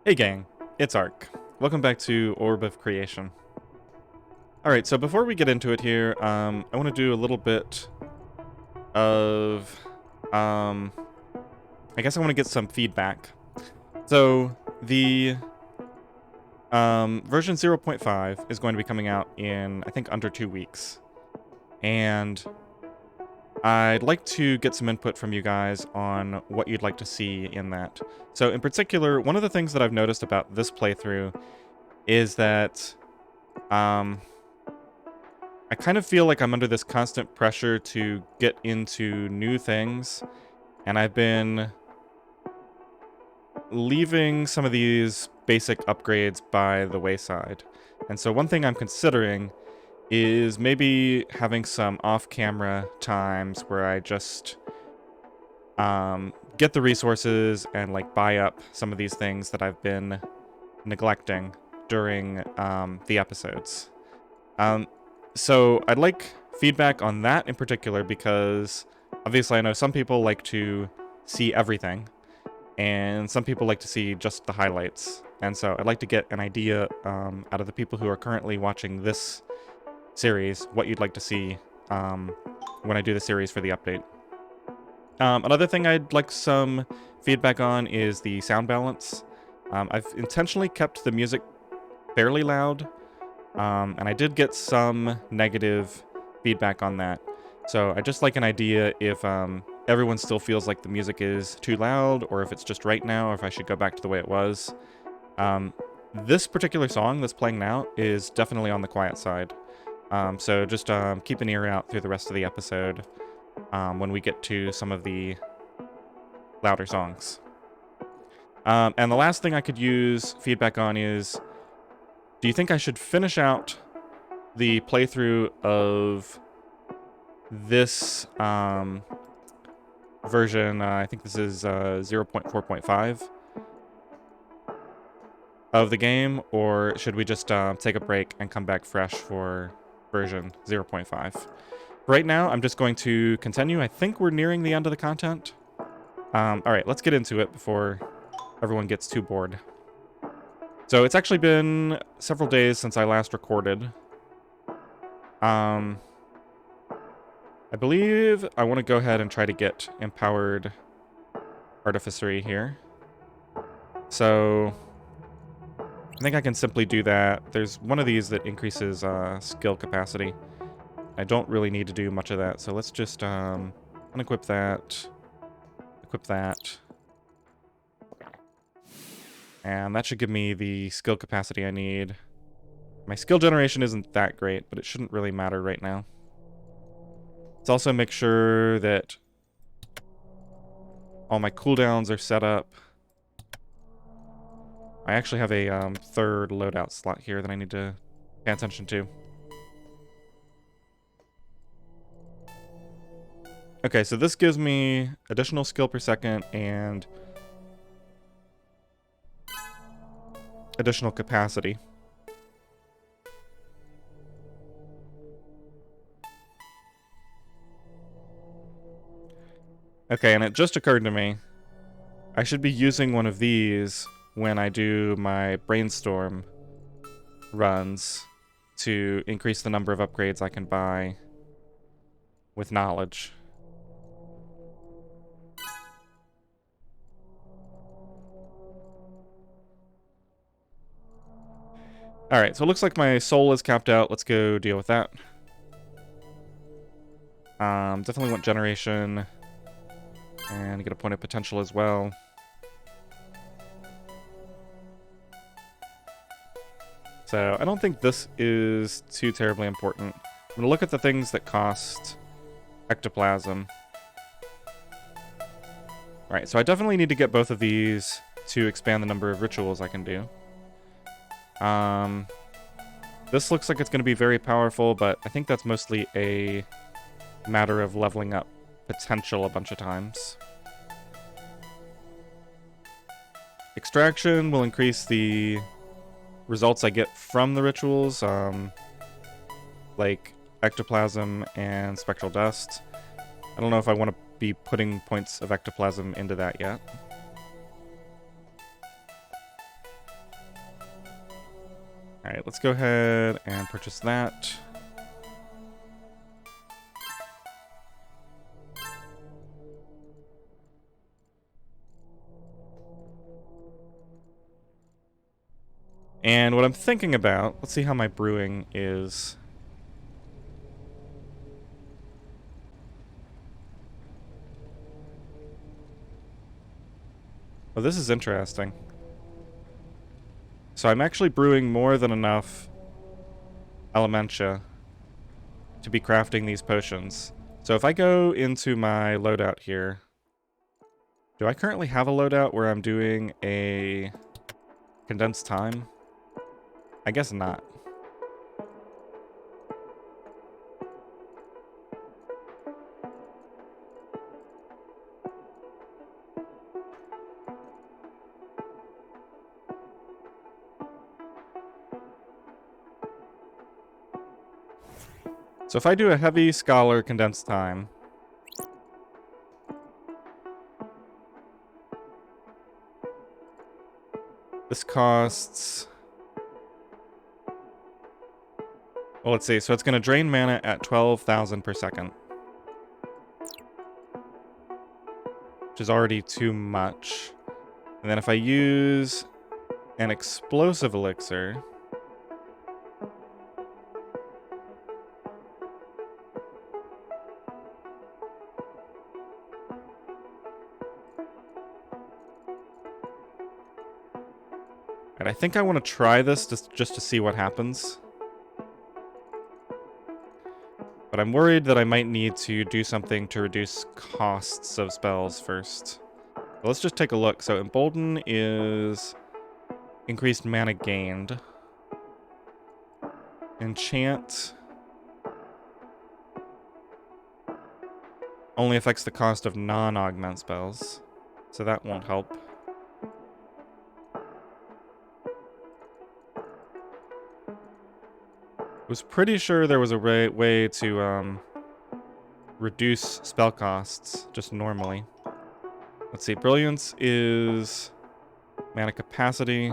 Hey gang, it's Ark. Welcome back to Orb of Creation. Alright, so before we get into it here, I want to do a little bit of, I guess I want to get some feedback. So, the version 0.5 is going to be coming out in, I think, under 2 weeks. And I'd like to get some input from you guys on what you'd like to see in that. So in particular, one of the things that I've noticed about this playthrough is that I kind of feel like I'm under this constant pressure to get into new things, and I've been leaving some of these basic upgrades by the wayside. And so one thing I'm considering is maybe having some off-camera times where I just get the resources and like buy up some of these things that I've been neglecting during the episodes. So I'd like feedback on that in particular because obviously I know some people like to see everything and some people like to see just the highlights. And so I'd like to get an idea out of the people who are currently watching this series, what you'd like to see when I do the series for the update. Another thing I'd like some feedback on is the sound balance. I've intentionally kept the music fairly loud, and I did get some negative feedback on that. So I'd just like an idea if everyone still feels like the music is too loud, or if it's just right now, or if I should go back to the way it was. This particular song that's playing now is definitely on the quiet side. So just keep an ear out through the rest of the episode when we get to some of the louder songs. And the last thing I could use feedback on is, do you think I should finish out the playthrough of this version? I think this is 0.4.5 of the game, or should we just take a break and come back fresh for version 0.5? Right now, I'm just going to continue. I think we're nearing the end of the content. Alright, let's get into it before everyone gets too bored. So it's actually been several days since I last recorded. I believe I want to go ahead and try to get empowered artificery here. So I think I can simply do that. There's one of these that increases skill capacity. I don't really need to do much of that, so let's just unequip that, equip that, and that should give me the skill capacity I need. My skill generation isn't that great, but it shouldn't really matter right now. Let's also make sure that all my cooldowns are set up. I actually have a third loadout slot here that I need to pay attention to. Okay, so this gives me additional skill per second and additional capacity. Okay, and it just occurred to me, I should be using one of these when I do my brainstorm runs to increase the number of upgrades I can buy with knowledge. Alright, so it looks like my soul is capped out. Let's go deal with that. Definitely want generation. And get a point of potential as well. So I don't think this is too terribly important. I'm going to look at the things that cost ectoplasm. Alright, so I definitely need to get both of these to expand the number of rituals I can do. This looks like it's going to be very powerful, but I think that's mostly a matter of leveling up potential a bunch of times. Extraction will increase the results I get from the rituals, like ectoplasm and spectral dust. I don't know if I want to be putting points of ectoplasm into that yet. Alright, let's go ahead and purchase that. And what I'm thinking about, let's see how my brewing is. Oh, this is interesting. So I'm actually brewing more than enough elementia to be crafting these potions. So if I go into my loadout here, do I currently have a loadout where I'm doing a condensed time? I guess not. So if I do a heavy scholar condensed time, this costs... Well, let's see. So it's going to drain mana at 12,000 per second, which is already too much. And then if I use an explosive elixir, and I think I want to try this just to see what happens. But I'm worried that I might need to do something to reduce costs of spells first. But let's just take a look. So Embolden is increased mana gained. Enchant only affects the cost of non-augment spells, so that won't help. I was pretty sure there was a way to reduce spell costs just normally. Let's see, Brilliance is mana capacity.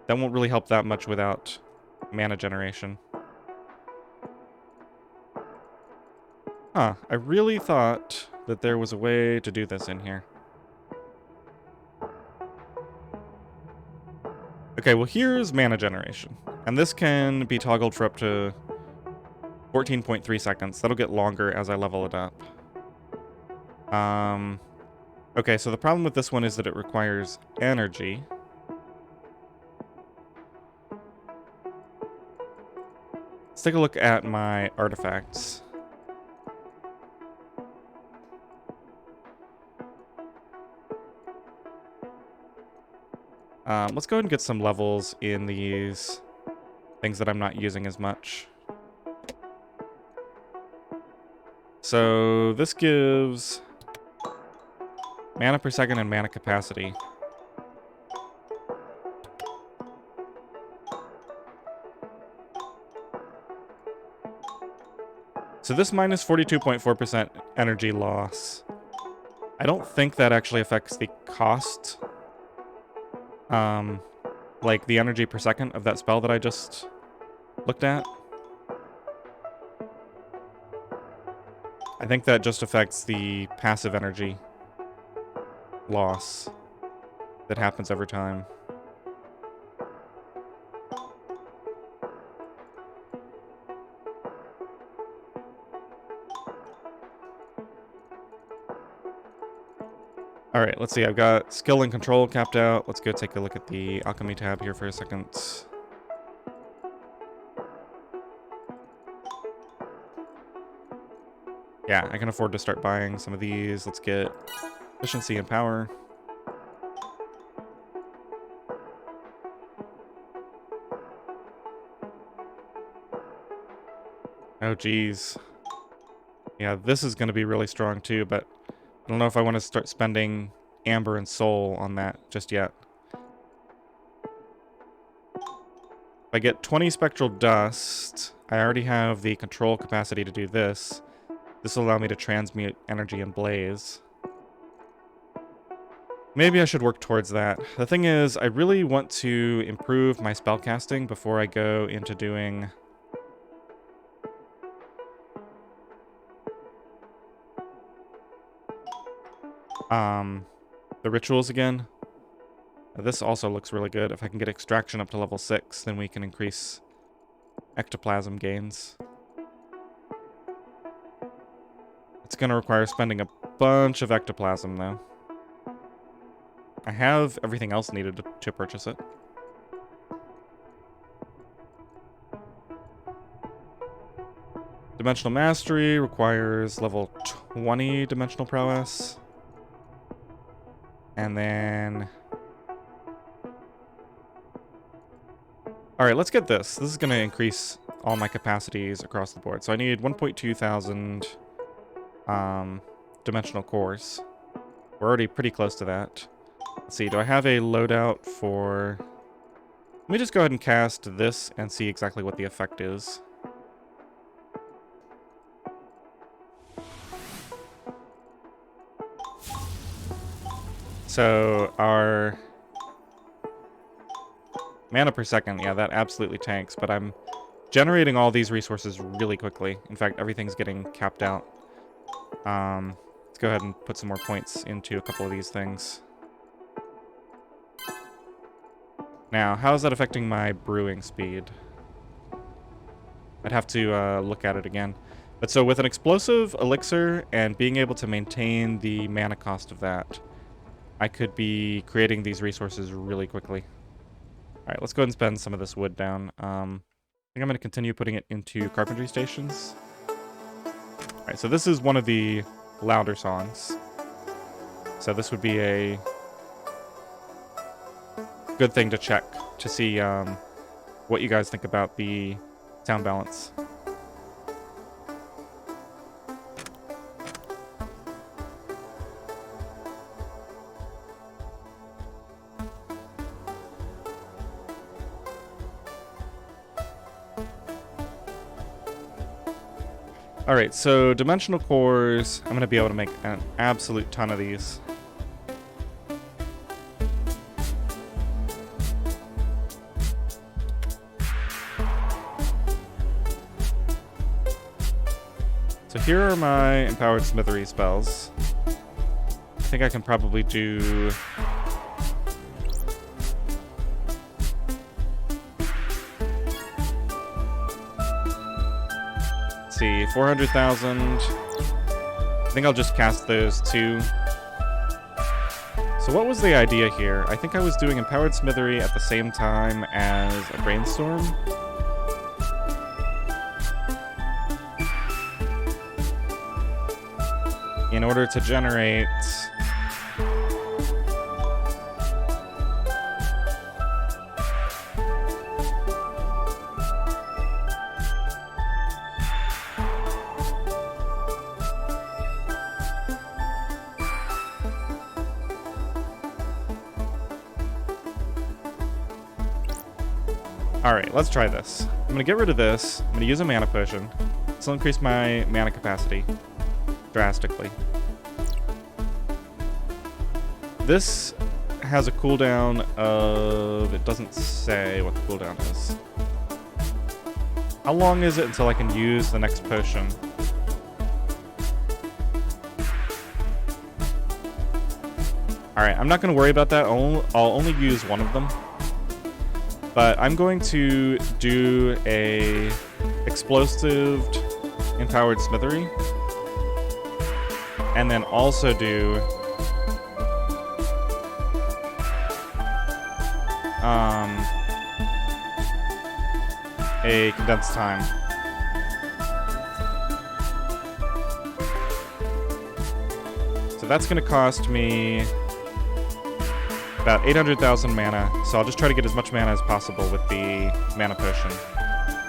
That won't really help that much without mana generation. Huh, I really thought that there was a way to do this in here. Okay, well here's mana generation. And this can be toggled for up to 14.3 seconds. That'll get longer as I level it up. Okay, so the problem with this one is that it requires energy. Let's take a look at my artifacts. Let's go ahead and get some levels in these things that I'm not using as much. So this gives mana per second and mana capacity. So this minus 42.4% energy loss. I don't think that actually affects the cost. Like the energy per second of that spell that I just looked at. I think that just affects the passive energy loss that happens over time. Alright, let's see. I've got skill and control capped out. Let's go take a look at the alchemy tab here for a second. Yeah, I can afford to start buying some of these. Let's get efficiency and power. Oh, geez. Yeah, this is going to be really strong too, but I don't know if I want to start spending amber and soul on that just yet. If I get 20 spectral dust, I already have the control capacity to do this. This will allow me to transmute energy and blaze. Maybe I should work towards that. The thing is, I really want to improve my spellcasting before I go into doing... the rituals again. This also looks really good. If I can get extraction up to level 6, then we can increase ectoplasm gains. It's going to require spending a bunch of ectoplasm, though. I have everything else needed to purchase it. Dimensional Mastery requires level 20 Dimensional Prowess. And then... Alright, let's get this. This is going to increase all my capacities across the board. So I need 1.2 thousand dimensional cores. We're already pretty close to that. Let's see, do I have a loadout for... Let me just go ahead and cast this and see exactly what the effect is. So, our mana per second, yeah, that absolutely tanks, but I'm generating all these resources really quickly. In fact, everything's getting capped out. Let's go ahead and put some more points into a couple of these things. Now, how is that affecting my brewing speed? I'd have to look at it again. But so with an explosive elixir and being able to maintain the mana cost of that, I could be creating these resources really quickly. Alright, let's go ahead and spend some of this wood down. I think I'm going to continue putting it into carpentry stations. Alright, so this is one of the louder songs. So this would be a good thing to check to see what you guys think about the sound balance. Alright, so dimensional cores, I'm going to be able to make an absolute ton of these. So here are my empowered Smithery spells. I think I can probably do... Let's see, 400,000. I think I'll just cast those two. So what was the idea here? I think I was doing empowered Smithery at the same time as a brainstorm. In order to generate... Alright, let's try this. I'm going to get rid of this. I'm going to use a mana potion. This will increase my mana capacity drastically. This has a cooldown of... It doesn't say what the cooldown is. How long is it until I can use the next potion? Alright, I'm not going to worry about that. I'll only use one of them. But I'm going to do a explosive empowered Smithery. And then also do a condensed time. So that's going to cost me about 800,000 mana, so I'll just try to get as much mana as possible with the mana potion.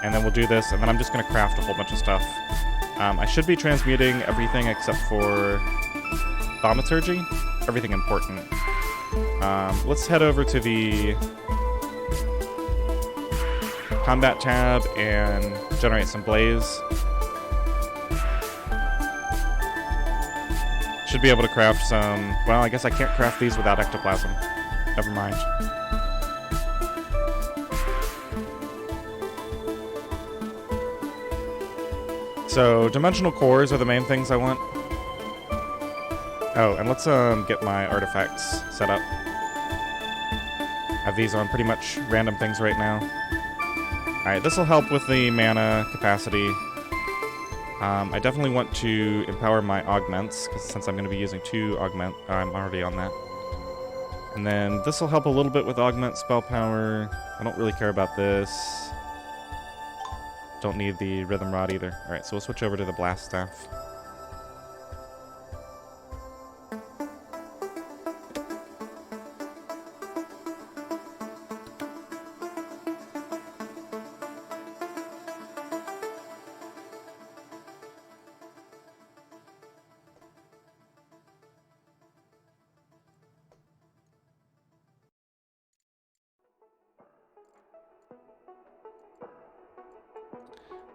And then we'll do this, and then I'm just going to craft a whole bunch of stuff. I should be transmuting everything except for thaumaturgy, everything important. Let's head over to the combat tab and generate some blaze. Should be able to craft some... Well, I guess I can't craft these without ectoplasm. Never mind. So, dimensional cores are the main things I want. Oh, and let's get my artifacts set up. Have these on pretty much random things right now. Alright, this will help with the mana capacity. I definitely want to empower my augments, because since I'm going to be using 2 augment, I'm already on that. And then this will help a little bit with augment spell power. I don't really care about this. Don't need the rhythm rod either. Alright, so we'll switch over to the blast staff.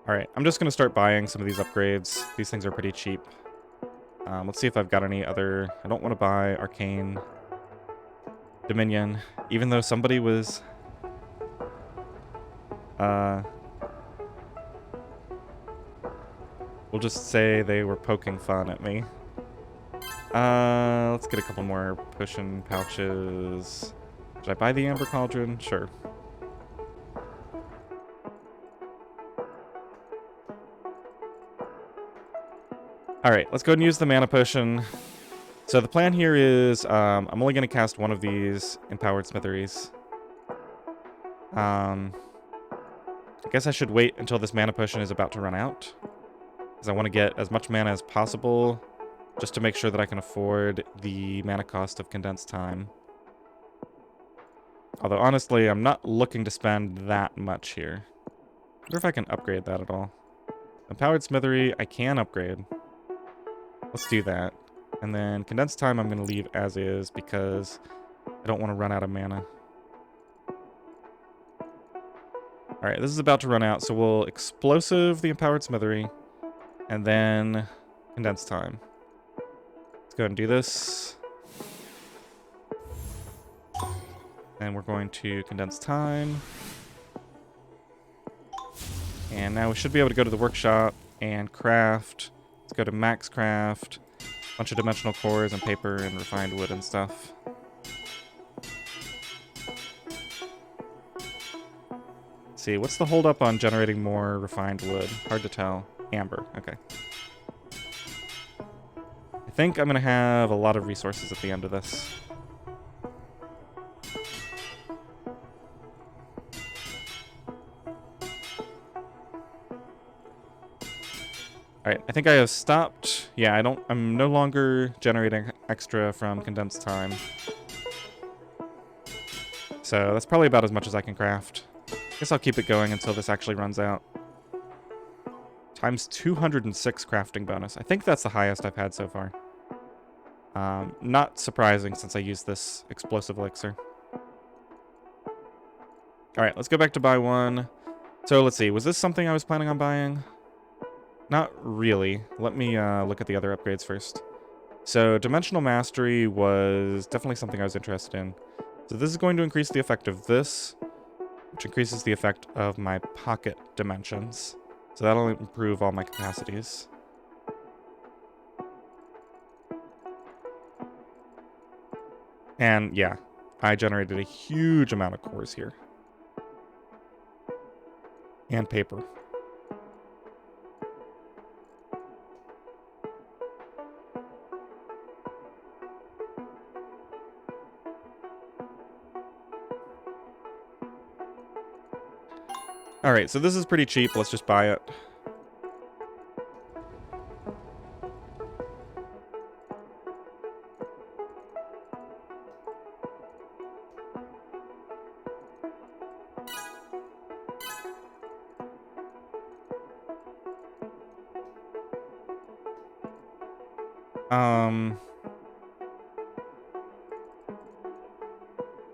Alright, I'm just going to start buying some of these upgrades. These things are pretty cheap. Let's see if I've got any other... I don't want to buy Arcane Dominion, even though somebody was... we'll just say they were poking fun at me. Let's get a couple more potion pouches. Should I buy the Amber Cauldron? Sure. Alright, let's go ahead and use the mana potion. So the plan here is, I'm only going to cast one of these empowered smitheries. I guess I should wait until this mana potion is about to run out, because I want to get as much mana as possible, just to make sure that I can afford the mana cost of condensed time. Although, honestly, I'm not looking to spend that much here. I wonder if I can upgrade that at all. Empowered smithery, I can upgrade. Let's do that. And then condensed time I'm going to leave as is because I don't want to run out of mana. Alright, this is about to run out, so we'll explosive the empowered smithery and then condensed time. Let's go ahead and do this. And we're going to condense time. And now we should be able to go to the workshop and craft. Let's go to max craft. Bunch of dimensional cores and paper and refined wood and stuff. Let's see, what's the holdup on generating more refined wood? Hard to tell. Amber, okay. I think I'm gonna have a lot of resources at the end of this. Alright, I think I have stopped. Yeah, I'm no longer generating extra from condensed time. So that's probably about as much as I can craft. Guess I'll keep it going until this actually runs out. Times 206 crafting bonus. I think that's the highest I've had so far. Not surprising since I used this explosive elixir. Alright, let's go back to buy one. So let's see, was this something I was planning on buying? Not really. Let me look at the other upgrades first. So Dimensional Mastery was definitely something I was interested in. So this is going to increase the effect of this, which increases the effect of my pocket dimensions. So that'll improve all my capacities. And yeah, I generated a huge amount of cores here. And paper. Alright, so this is pretty cheap. Let's just buy it.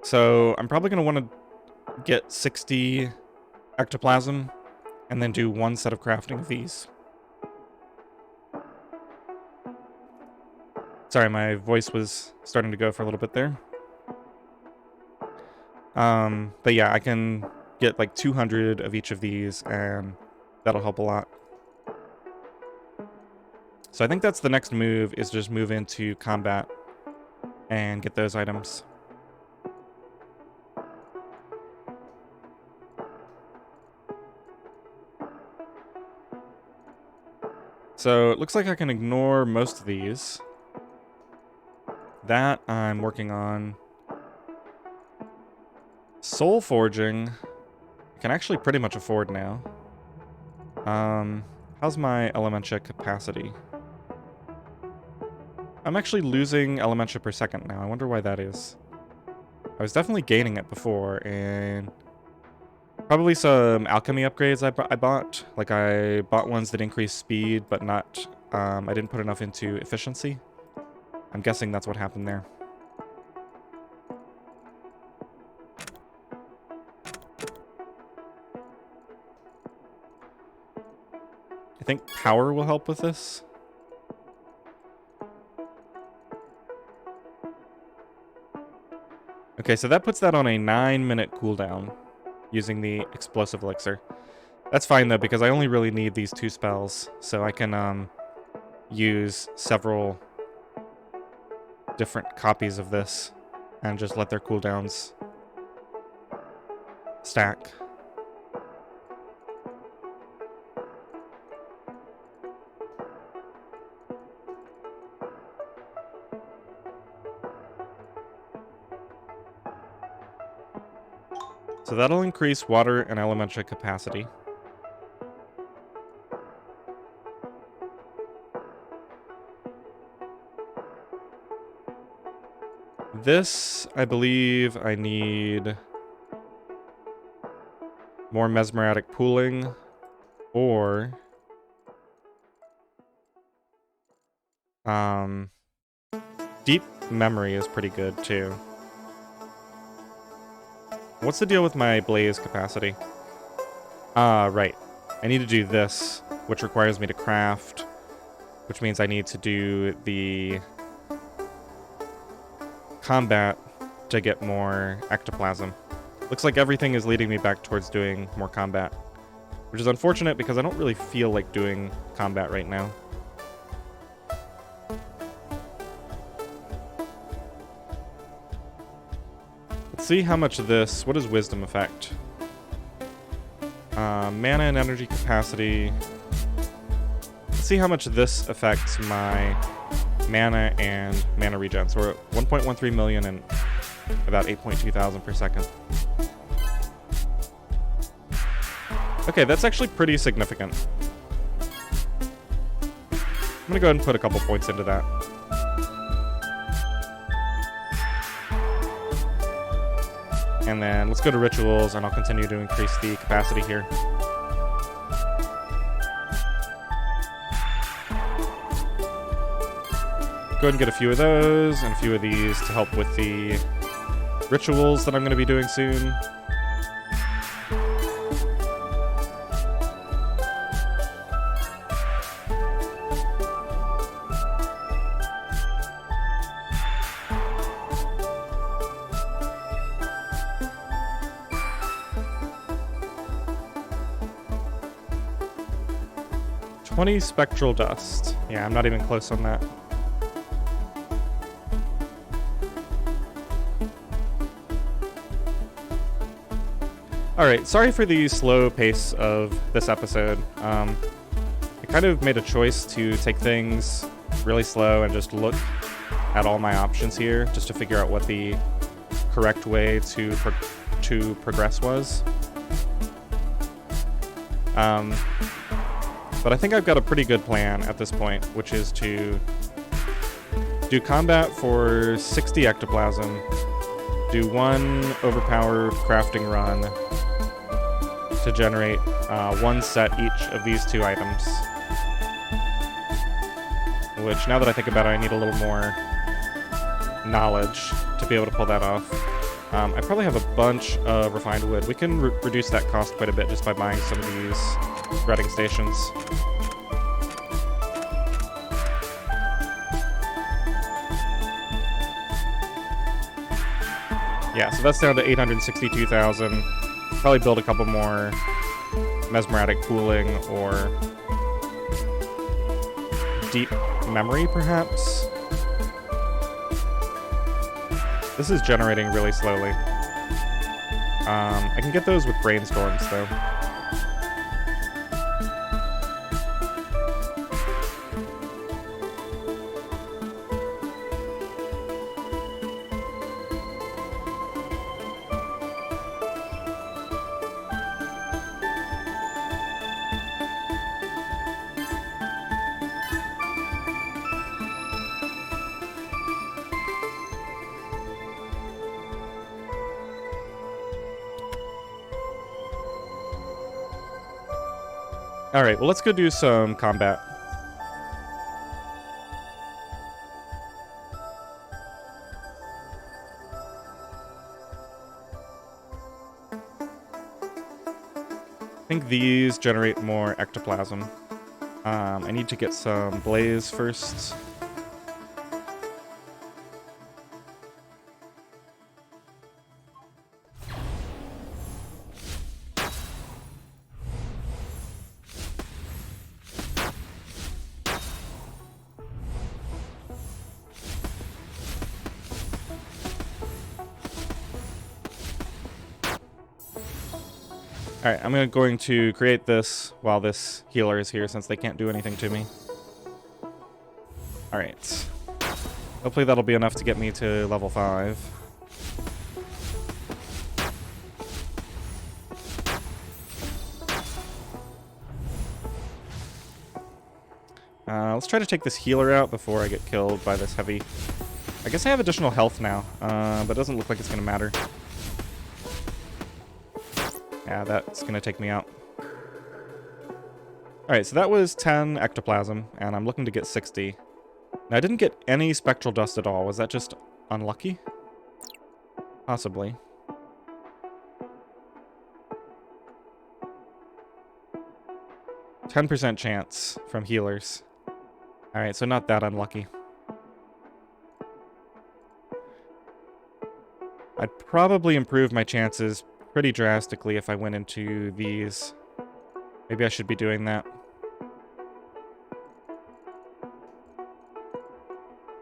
So I'm probably going to want to get 60 ectoplasm and then do one set of crafting of these. Sorry, my voice was starting to go for a little bit there. But yeah, I can get like 200 of each of these, and that'll help a lot. So I think that's the next move, is just move into combat and get those items. So it looks like I can ignore most of these. That I'm working on. Soul forging, I can actually pretty much afford now. How's my elementia capacity? I'm actually losing elementia per second now. I wonder why that is. I was definitely gaining it before, and probably some alchemy upgrades I bought. Like, I bought ones that increase speed, but not, I didn't put enough into efficiency. I'm guessing that's what happened there. I think power will help with this. Okay, so that puts that on a 9-minute cooldown using the explosive elixir. That's fine though, because I only really need these 2 spells, so I can use several different copies of this and just let their cooldowns stack. So that'll increase water and elemental capacity. This, I believe I need more mesmeric pooling, or deep memory is pretty good too. What's the deal with my blaze capacity? Right. I need to do this, which requires me to craft, which means I need to do the combat to get more ectoplasm. Looks like everything is leading me back towards doing more combat, which is unfortunate because I don't really feel like doing combat right now. Let's see how much of this... What does wisdom affect? Mana and energy capacity. Let's see how much this affects my mana and mana regen. So we're at 1.13 million and about 8.2 thousand per second. Okay, that's actually pretty significant. I'm gonna go ahead and put a couple points into that. And then let's go to rituals, and I'll continue to increase the capacity here. Go ahead and get a few of those, and a few of these to help with the rituals that I'm going to be doing soon. $20 spectral dust. Yeah, I'm not even close on that. Alright, sorry for the slow pace of this episode. I kind of made a choice to take things really slow and just look at all my options here, just to figure out what the correct way to progress was. But I think I've got a pretty good plan at this point, which is to do combat for 60 ectoplasm, do one overpowered crafting run to generate one set each of these 2 items. Which, now that I think about it, I need a little more knowledge to be able to pull that off. I probably have a bunch of refined wood. We can reduce that cost quite a bit just by buying some of these breading stations. Yeah, so that's down to 862,000. Probably build a couple more mesmeric cooling or deep memory, perhaps. This is generating really slowly. I can get those with brainstorms, though. Alright, well, let's go do some combat. I think these generate more ectoplasm. I need to get some blaze first. Alright, I'm going to create this while this healer is here, since they can't do anything to me. Alright. Hopefully that'll be enough to get me to level 5. Let's try to take this healer out before I get killed by this heavy. I guess I have additional health now, but it doesn't look like it's going to matter. Yeah, that's going to take me out. Alright, so that was 10 ectoplasm, and I'm looking to get 60. Now, I didn't get any spectral dust at all. Was that just unlucky? Possibly. %10 chance from healers. Alright, so not that unlucky. I'd probably improve my chances pretty drastically if I went into these. Maybe I should be doing that.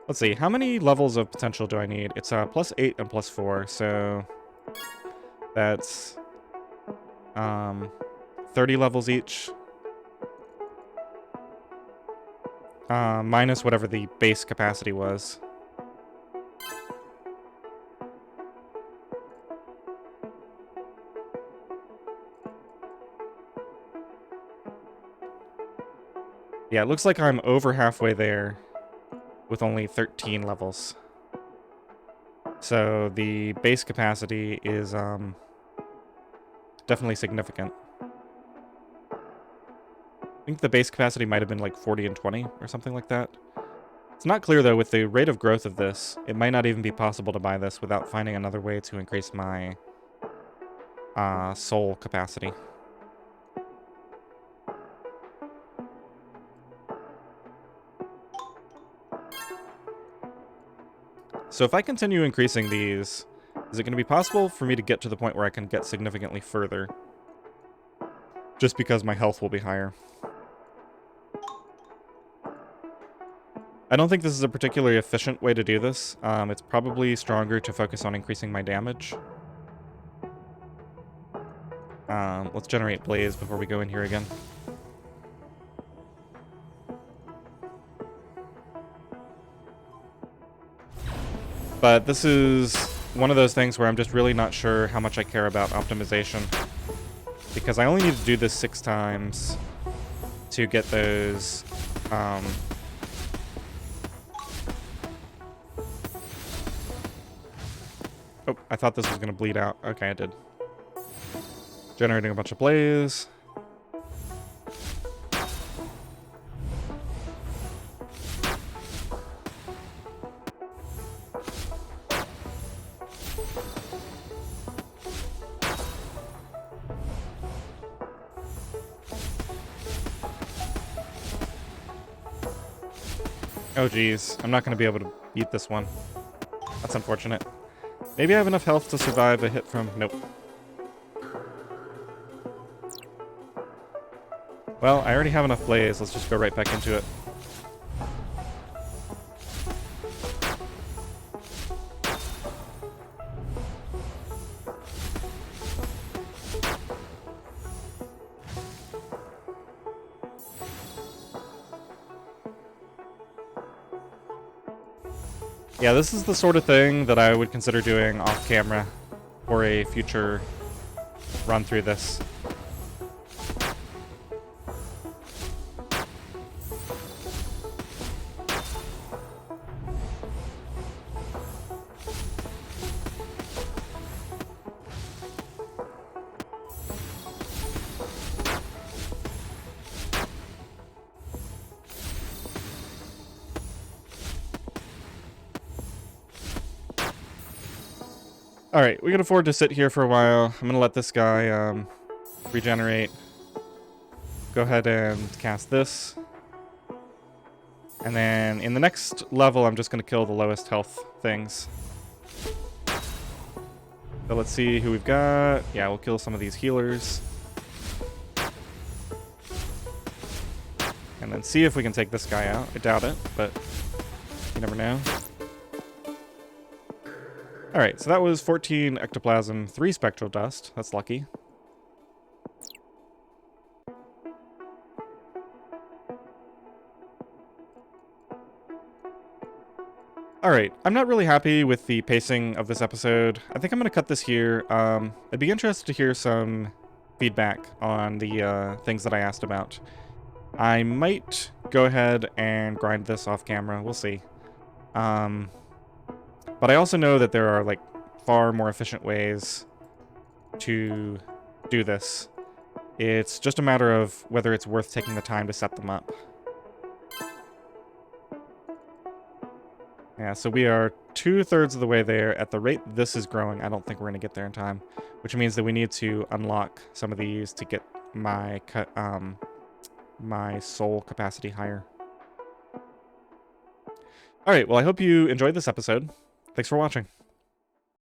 Let's see, how many levels of potential do I need? It's +8 and +4, so that's 30 levels each. Minus whatever the base capacity was. Yeah, it looks like I'm over halfway there with only 13 levels. So the base capacity is definitely significant. I think the base capacity might have been like 40 and 20 or something like that. It's not clear, though, with the rate of growth of this. It might not even be possible to buy this without finding another way to increase my soul capacity. So if I continue increasing these, is it going to be possible for me to get to the point where I can get significantly further? Just because my health will be higher. I don't think this is a particularly efficient way to do this. It's probably stronger to focus on increasing my damage. Let's generate blaze before we go in here again. But this is one of those things where I'm just really not sure how much I care about optimization. Because I only need to do this 6 times to get those, Oh, I thought this was going to bleed out. Okay, I did. Generating a bunch of blaze. Oh geez, I'm not going to be able to beat this one. That's unfortunate. Maybe I have enough health to survive a hit from... Nope. Well, I already have enough blaze. Let's just go right back into it. Yeah, this is the sort of thing that I would consider doing off camera for a future run through this. Alright, we can afford to sit here for a while. I'm gonna let this guy regenerate. Go ahead and cast this. And then in the next level, I'm just gonna kill the lowest health things. So let's see who we've got. Yeah, we'll kill some of these healers. And then see if we can take this guy out. I doubt it, but you never know. Alright, so that was 14 ectoplasm, 3 spectral dust. That's lucky. Alright, I'm not really happy with the pacing of this episode. I think I'm going to cut this here. I'd be interested to hear some feedback on the things that I asked about. I might go ahead and grind this off camera. We'll see. But I also know that there are, like, far more efficient ways to do this. It's just a matter of whether it's worth taking the time to set them up. Yeah, so we are 2/3 of the way there. At the rate this is growing, I don't think we're going to get there in time. Which means that we need to unlock some of these to get my my soul capacity higher. Alright, well I hope you enjoyed this episode. Thanks for watching.